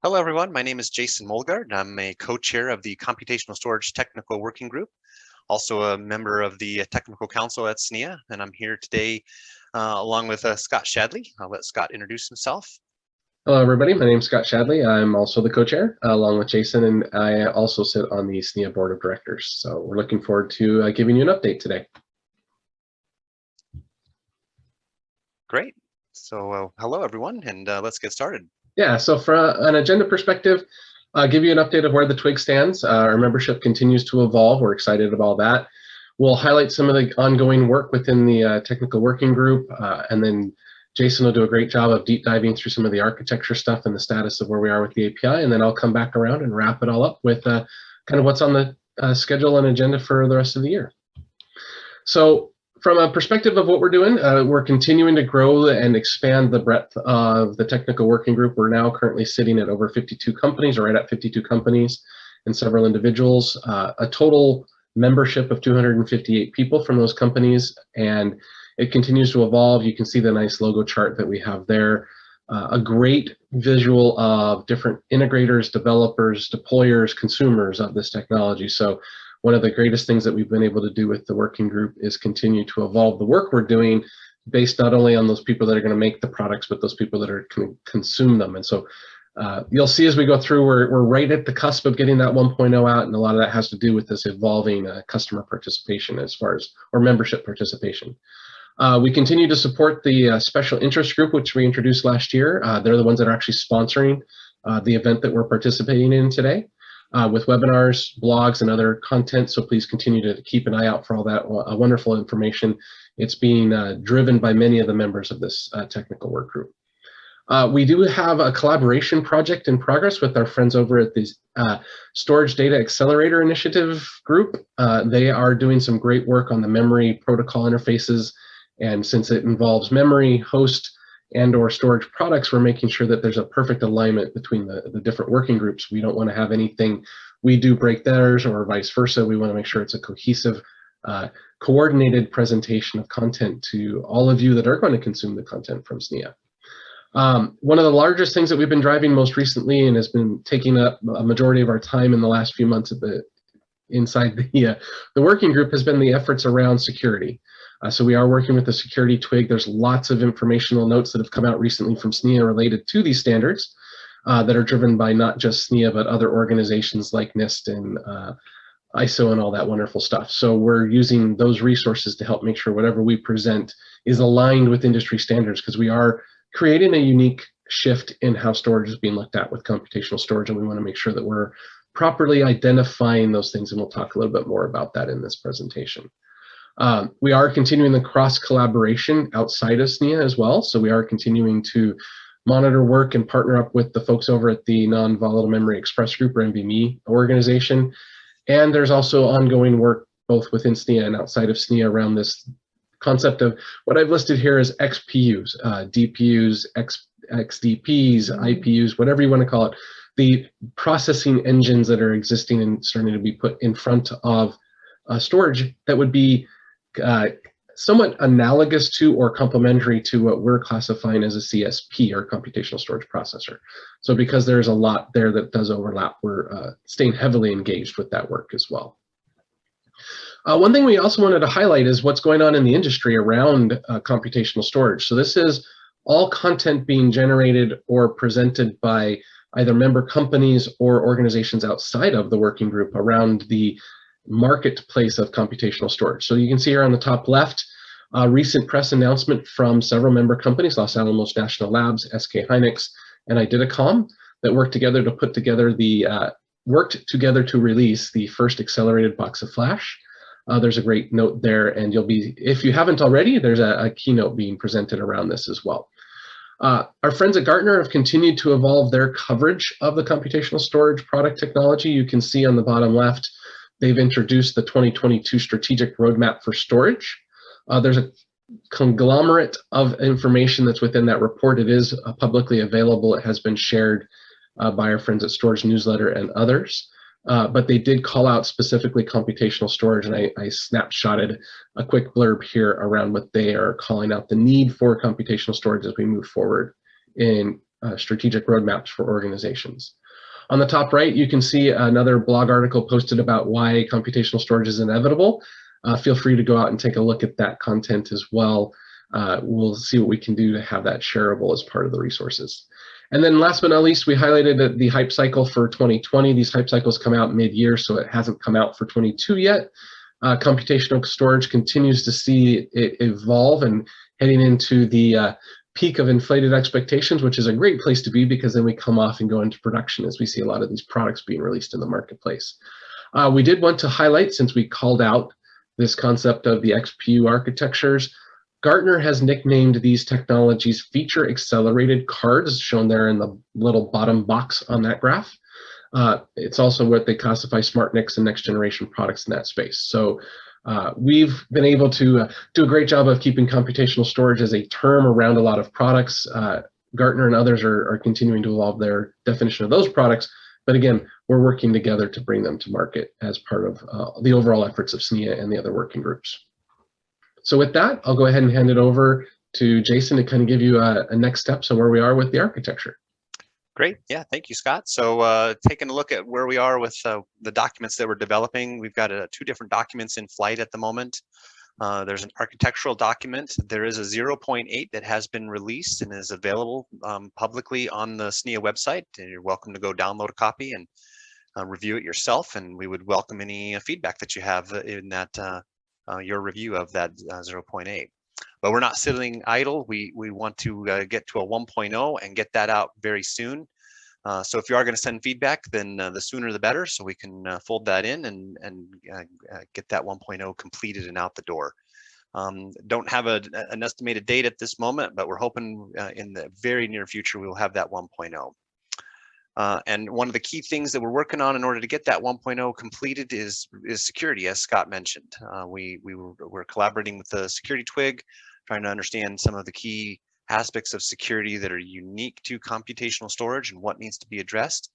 Hello, everyone. My name is Jason Molgaard. I'm a co-chair of the Computational Storage Technical Working Group, also a member of the Technical Council at SNIA, and I'm here today along with Scott Shadley. I'll let Scott introduce himself. Hello, everybody. My name is Scott Shadley. I'm also the co-chair along with Jason, and I also sit on the SNIA Board of Directors. So we're looking forward to giving you an update today. Great. So hello, everyone, and let's get started. Yeah, so from an agenda perspective, I'll give you an update of where the TWG stands. Our membership continues to evolve. We're excited about that. We'll highlight some of the ongoing work within the technical working group, and then Jason will do a great job of deep diving through some of the architecture stuff and the status of where we are with the API, and then I'll come back around and wrap it all up with kind of what's on the schedule and agenda for the rest of the year. So from a perspective of what we're doing, we're continuing to grow and expand the breadth of the technical working group. We're now currently sitting at over 52 companies, or right at 52 companies and several individuals, a total membership of 258 people from those companies, and it continues to evolve. You can see the nice logo chart that we have there. A great visual of different integrators, developers, deployers, consumers of this technology. So one of the greatest things that we've been able to do with the working group is continue to evolve the work we're doing based not only on those people that are going to make the products, but those people that are going to consume them. And so you'll see as we go through, we're right at the cusp of getting that 1.0 out, and a lot of that has to do with this evolving customer participation as far as, or membership participation. We continue to support the special interest group, which we introduced last year. They're the ones that are actually sponsoring the event that we're participating in today, with webinars, blogs, and other content. So please continue to keep an eye out for all that wonderful information. It's being driven by many of the members of this technical work group. We do have a collaboration project in progress with our friends over at the Storage Data Accelerator Initiative group. They are doing some great work on the memory protocol interfaces. And since it involves memory, host, and or storage products, we're making sure that there's a perfect alignment between the different working groups. We don't want to have anything we do break theirs or vice versa. We want to make sure it's a cohesive, coordinated presentation of content to all of you that are going to consume the content from SNIA. One of the largest things that we've been driving most recently and has been taking up a majority of our time in the last few months inside the working group has been the efforts around security. So we are working with the security TWG. There's lots of informational notes that have come out recently from SNIA related to these standards that are driven by not just SNIA, but other organizations like NIST and ISO and all that wonderful stuff. So we're using those resources to help make sure whatever we present is aligned with industry standards, because we are creating a unique shift in how storage is being looked at with computational storage, and we want to make sure that we're properly identifying those things, and we'll talk a little bit more about that in this presentation. We are continuing the cross-collaboration outside of SNIA as well, so we are continuing to monitor work and partner up with the folks over at the Non-Volatile Memory Express Group, or NVMe organization, and there's also ongoing work both within SNIA and outside of SNIA around this concept of what I've listed here as XPUs, DPUs, XDPs, IPUs, whatever you want to call it, the processing engines that are existing and starting to be put in front of storage that would be somewhat analogous to or complementary to what we're classifying as a CSP, or computational storage processor. So because there's a lot there that does overlap, we're staying heavily engaged with that work as well. One thing we also wanted to highlight is what's going on in the industry around computational storage. So this is all content being generated or presented by either member companies or organizations outside of the working group around the marketplace of computational storage. So you can see here on the top left, a recent press announcement from several member companies, Los Alamos National Labs, SK Hynix, and Iditacom, that worked together to put together to release the first accelerated box of flash. There's a great note there, and you'll be, if you haven't already, there's a keynote being presented around this as well. Our friends at Gartner have continued to evolve their coverage of the computational storage product technology. You can see on the bottom left, they've introduced the 2022 Strategic Roadmap for Storage. There's a conglomerate of information that's within that report. It is publicly available. It has been shared by our friends at Storage Newsletter and others. But they did call out specifically computational storage, and I snapshotted a quick blurb here around what they are calling out the need for computational storage as we move forward in strategic roadmaps for organizations. On the top right, you can see another blog article posted about why computational storage is inevitable. Feel free to go out and take a look at that content as well. We'll see what we can do to have that shareable as part of the resources. And then last but not least, we highlighted the hype cycle for 2020. These hype cycles come out mid-year, so it hasn't come out for 22 yet. Computational storage continues to see it evolve and heading into the peak of inflated expectations, which is a great place to be because then we come off and go into production as we see a lot of these products being released in the marketplace. We did want to highlight, since we called out this concept of the XPU architectures, Gartner has nicknamed these technologies feature accelerated cards, shown there in the little bottom box on that graph. It's also what they classify SmartNICs and next generation products in that space. So we've been able to do a great job of keeping computational storage as a term around a lot of products. Gartner and others are continuing to evolve their definition of those products. But again, we're working together to bring them to market as part of the overall efforts of SNIA and the other working groups. So with that, I'll go ahead and hand it over to Jason to kind of give you a next steps on where we are with the architecture. Great. Yeah, thank you, Scott. So taking a look at where we are with the documents that we're developing, we've got 2 different documents in flight at the moment. There's an architectural document. There is a 0.8 that has been released and is available publicly on the SNIA website. And you're welcome to go download a copy and review it yourself. And we would welcome any feedback that you have in that your review of that 0.8. But we're not sitting idle. We want to get to a 1.0 and get that out very soon. So if you are going to send feedback, then the sooner the better, so we can fold that in and get that 1.0 completed and out the door. Don't have an estimated date at this moment, but we're hoping in the very near future we will have that 1.0. And one of the key things that we're working on in order to get that 1.0 completed is security, as Scott mentioned. We're collaborating with the security TWG, trying to understand some of the key aspects of security that are unique to computational storage and what needs to be addressed,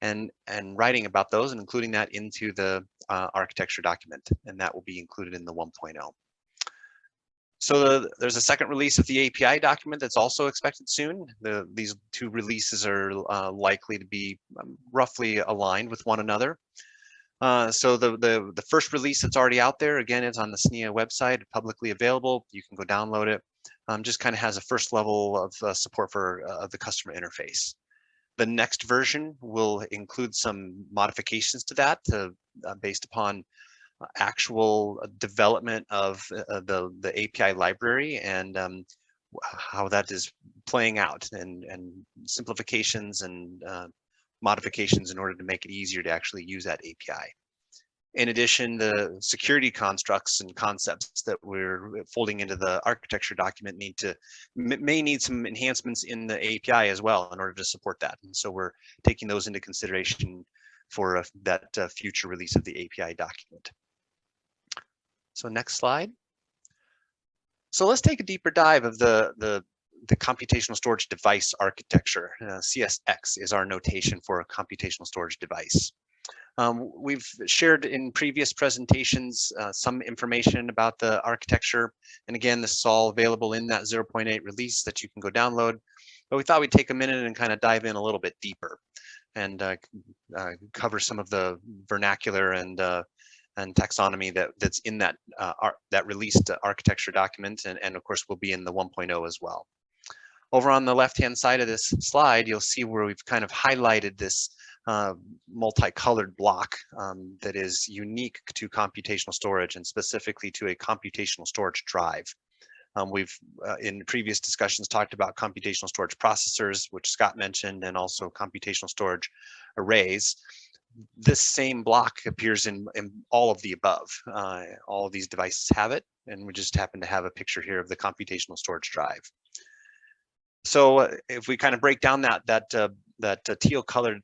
and writing about those and including that into the architecture document, and that will be included in the 1.0. So there's a second release of the API document that's also expected soon. These 2 releases are likely to be roughly aligned with one another. So the first release that's already out there, again, it's on the SNIA website, publicly available. You can go download it. Just kind of has a first level of support for the customer interface. The next version will include some modifications to that based upon actual development of the API library and how that is playing out, and simplifications and modifications in order to make it easier to actually use that API. In addition, the security constructs and concepts that we're folding into the architecture document may need some enhancements in the API as well in order to support that. And so we're taking those into consideration for that future release of the API document. So next slide. So let's take a deeper dive of the computational storage device architecture. CSX is our notation for a computational storage device. We've shared in previous presentations some information about the architecture. And again, this is all available in that 0.8 release that you can go download. But we thought we'd take a minute and kind of dive in a little bit deeper and cover some of the vernacular and taxonomy that's in that released architecture document, and of course will be in the 1.0 as well. Over on the left-hand side of this slide, you'll see where we've kind of highlighted this multicolored block that is unique to computational storage and specifically to a computational storage drive. We've in previous discussions talked about computational storage processors, which Scott mentioned, and also computational storage arrays. This same block appears in all of the above. All of these devices have it, and we just happen to have a picture here of the computational storage drive. So if we kind of break down that teal colored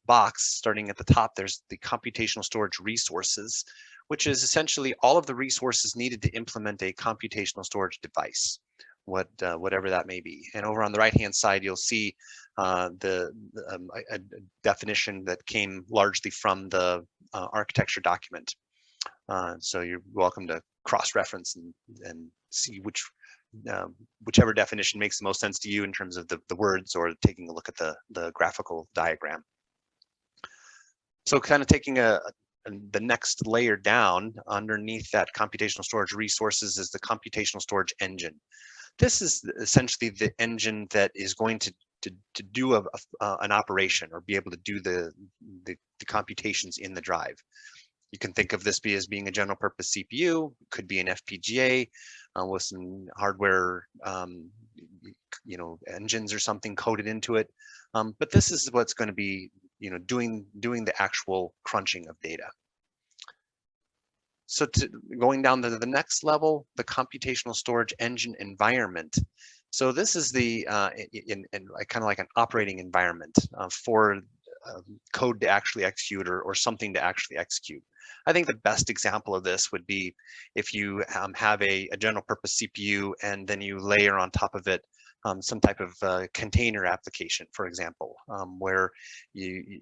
box, starting at the top, there's the computational storage resources, which is essentially all of the resources needed to implement a computational storage device, whatever that may be. And over on the right-hand side, you'll see a definition that came largely from the architecture document. So you're welcome to cross-reference and see whichever definition makes the most sense to you in terms of the words, or taking a look at the graphical diagram. So kind of taking the next layer down underneath that computational storage resources is the computational storage engine. This is essentially the engine that is going to do an operation or be able to do the computations in the drive. You can think of this as being a general purpose CPU, could be an FPGA with some hardware, engines or something coded into it. But this is what's going to be, doing the actual crunching of data. So going down to the next level, the computational storage engine environment. So this is the kind of like an operating environment for code to actually execute or something to actually execute. I think the best example of this would be if you have a general purpose CPU and then you layer on top of it some type of container application, for example, where you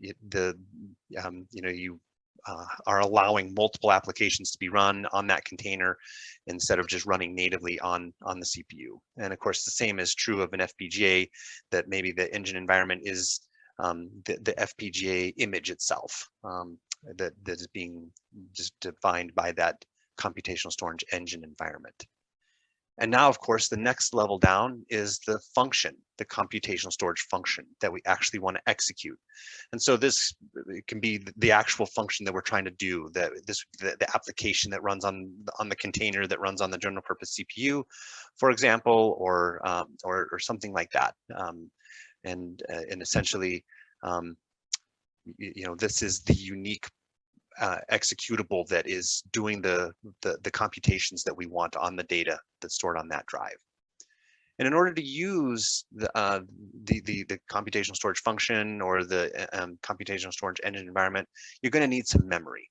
are allowing multiple applications to be run on that container instead of just running natively on the CPU. And of course, the same is true of an FPGA, that maybe the engine environment is the FPGA image itself that is being just defined by that computational storage engine environment. And now, of course, the next level down is the function, the computational storage function that we actually want to execute. And so this can be the actual function that we're trying to do, the application that runs on the container that runs on the general purpose CPU, for example, or something like that. And essentially, this is the unique executable that is doing the computations that we want on the data that's stored on that drive. And in order to use the computational storage function or the computational storage engine environment, you're going to need some memory.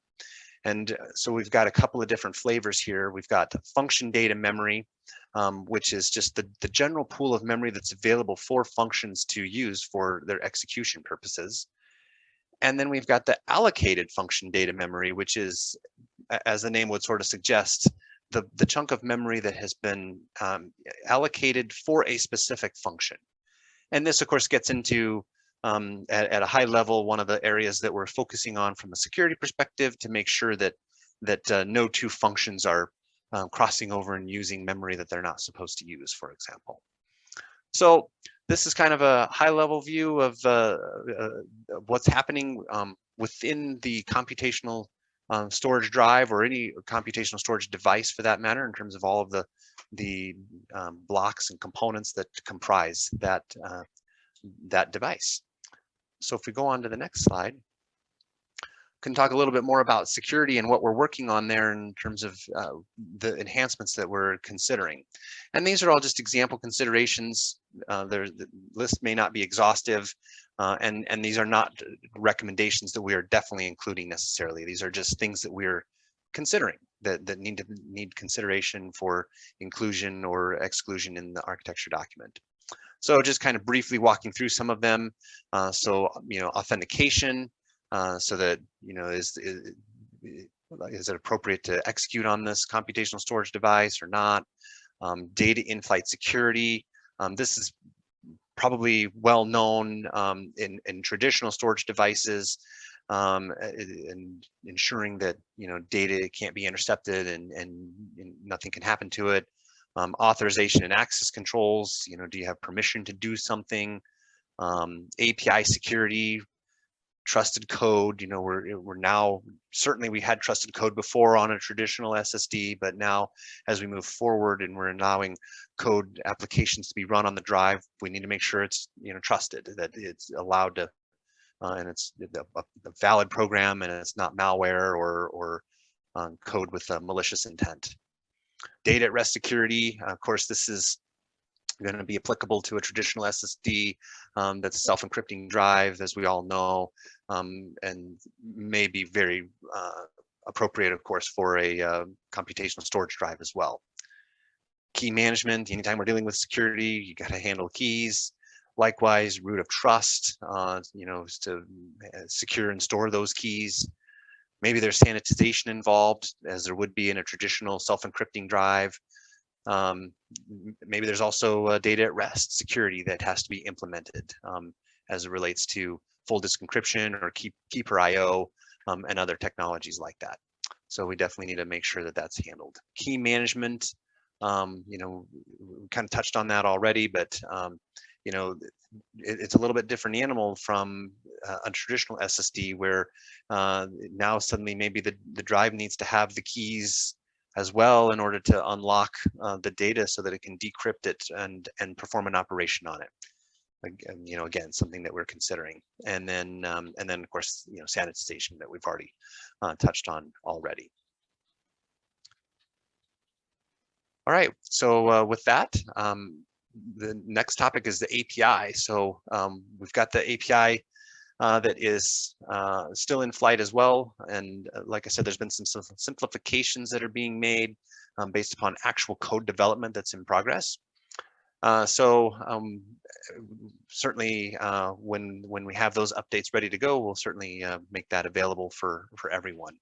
And so we've got a couple of different flavors here. We've got function data memory, which is just the general pool of memory that's available for functions to use for their execution purposes. And then we've got the allocated function data memory, which is, as the name would sort of suggest, the chunk of memory that has been allocated for a specific function. And this, of course, gets into, at a high level, one of the areas that we're focusing on from a security perspective to make sure that no two functions are crossing over and using memory that they're not supposed to use, for example. So this is kind of a high-level view of what's happening within the computational storage drive or any computational storage device, for that matter, in terms of all of the blocks and components that comprise that device. So if we go on to the next slide, can talk a little bit more about security and what we're working on there in terms of the enhancements that we're considering. And these are all just example considerations. The list may not be exhaustive, and these are not recommendations that we are definitely including necessarily. These are just things that we're considering that need consideration for inclusion or exclusion in the architecture document. So just kind of briefly walking through some of them. So authentication. So that, is it appropriate to execute on this computational storage device or not? Data in-flight security. This is probably well known in traditional storage devices, and ensuring that data can't be intercepted and nothing can happen to it. Authorization and access controls. Do you have permission to do something? API security. Trusted code, we're now, certainly we had trusted code before on a traditional SSD, but now as we move forward and we're allowing code applications to be run on the drive, we need to make sure it's trusted, that it's allowed to, and it's a valid program and it's not malware or code with a malicious intent. Data at rest security, of course, this is going to be applicable to a traditional SSD that's a self-encrypting drive, as we all know, and may be very appropriate, of course, for a computational storage drive as well. Key management, anytime we're dealing with security, you got to handle keys. Likewise, root of trust, to secure and store those keys. Maybe there's sanitization involved, as there would be in a traditional self-encrypting drive. Maybe there's also data at rest security that has to be implemented as it relates to full disk encryption or keeper IO and other technologies like that. So we definitely need to make sure that that's handled. Key management, you know, we kind of touched on that already, but you know, it's a little bit different animal from a traditional SSD where now suddenly maybe the drive needs to have the keys as well in order to unlock the data so that it can decrypt it and perform an operation on it. You know, again, something that we're considering. And then of course, you know, sanitization that we've already touched on already. All right, so with that, the next topic is the API. So we've got the API that is still in flight as well. And like I said, there's been some simplifications that are being made based upon actual code development that's in progress. Certainly when we have those updates ready to go, we'll certainly make that available for everyone.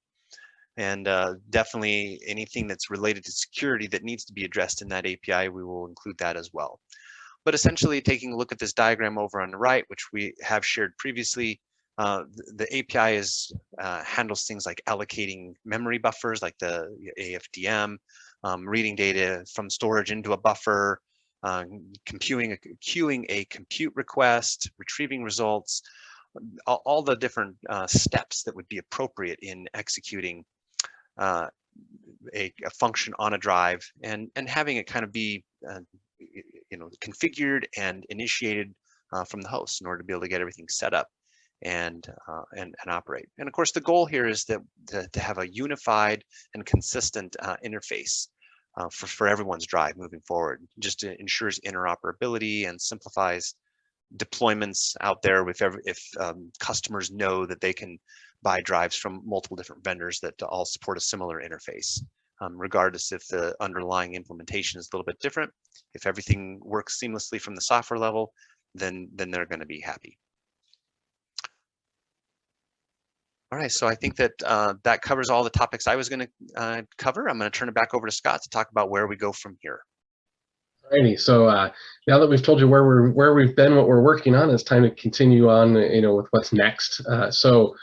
And definitely anything that's related to security that needs to be addressed in that API, we will include that as well. But essentially, taking a look at this diagram over on the right, which we have shared previously, the API handles things like allocating memory buffers, like the AFDM, reading data from storage into a buffer, queuing a compute request, retrieving results, all the different steps that would be appropriate in executing a function on a drive, and having it kind of be you know, configured and initiated from the host in order to be able to get everything set up and operate. And of course, the goal here is that to have a unified and consistent interface for everyone's drive moving forward. Just ensures interoperability and simplifies deployments out there if customers know that they can buy drives from multiple different vendors that all support a similar interface. Regardless if the underlying implementation is a little bit different, if everything works seamlessly from the software level, then they're going to be happy. All right, so I think that that covers all the topics I was going to cover. I'm going to turn it back over to Scott to talk about where we go from here. Alrighty, so now that we've told you where we've been, what we're working on, it's time to continue on, you know, with what's next. So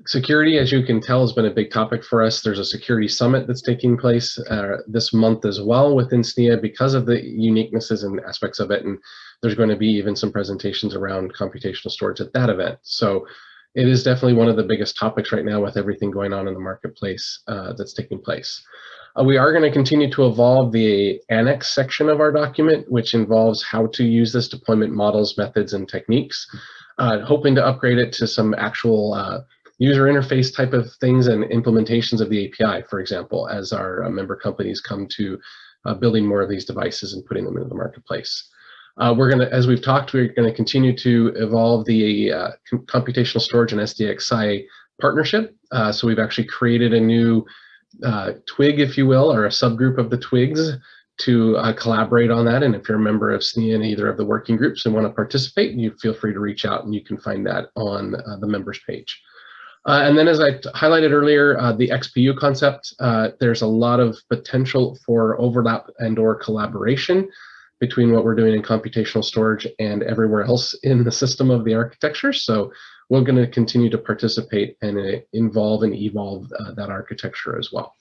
security, as you can tell, has been a big topic for us. There's a security summit that's taking place this month as well within SNIA because of the uniquenesses and aspects of it. And there's going to be even some presentations around computational storage at that event. So it is definitely one of the biggest topics right now with everything going on in the marketplace that's taking place. We are going to continue to evolve the annex section of our document, which involves how to use this deployment models, methods, and techniques, hoping to upgrade it to some actual user interface type of things and implementations of the API, for example, as our member companies come to building more of these devices and putting them into the marketplace. We're going to, as we've talked, we're going to continue to evolve the computational storage and SDXI partnership. So we've actually created a new twig, if you will, or a subgroup of the twigs to collaborate on that. And if you're a member of SNIA in either of the working groups and want to participate, you feel free to reach out, and you can find that on the members page. And then, as I highlighted earlier, the XPU concept, there's a lot of potential for overlap and/or collaboration between what we're doing in computational storage and everywhere else in the system of the architecture. So we're going to continue to participate and involve and evolve that architecture as well.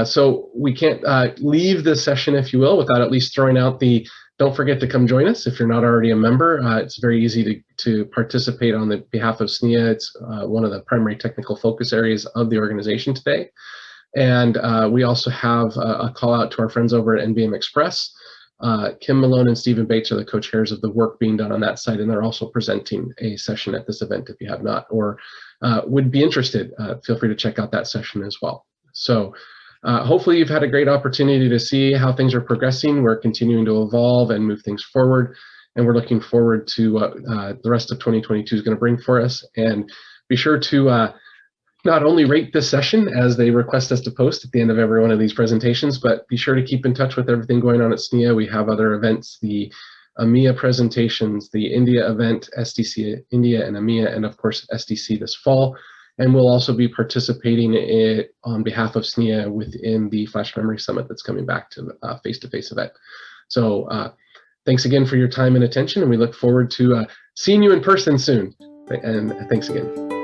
So we can't leave this session, if you will, without at least throwing out the, don't forget to come join us if you're not already a member. It's very easy to participate on the behalf of SNIA. It's one of the primary technical focus areas of the organization today. And we also have a call out to our friends over at NBM Express. Kim Malone and Stephen Bates are the co-chairs of the work being done on that site, and they're also presenting a session at this event if you have not or would be interested. Feel free to check out that session as well. So hopefully you've had a great opportunity to see how things are progressing. We're continuing to evolve and move things forward, and we're looking forward to what the rest of 2022 is going to bring for us. And be sure to not only rate this session as they request us to post at the end of every one of these presentations, but be sure to keep in touch with everything going on at SNIA. We have other events, the EMEA presentations, the India event, SDC India and EMEA, and of course SDC this fall. And we'll also be participating on behalf of SNIA within the Flash Memory Summit that's coming back to face-to-face event. So thanks again for your time and attention, and we look forward to seeing you in person soon. And thanks again.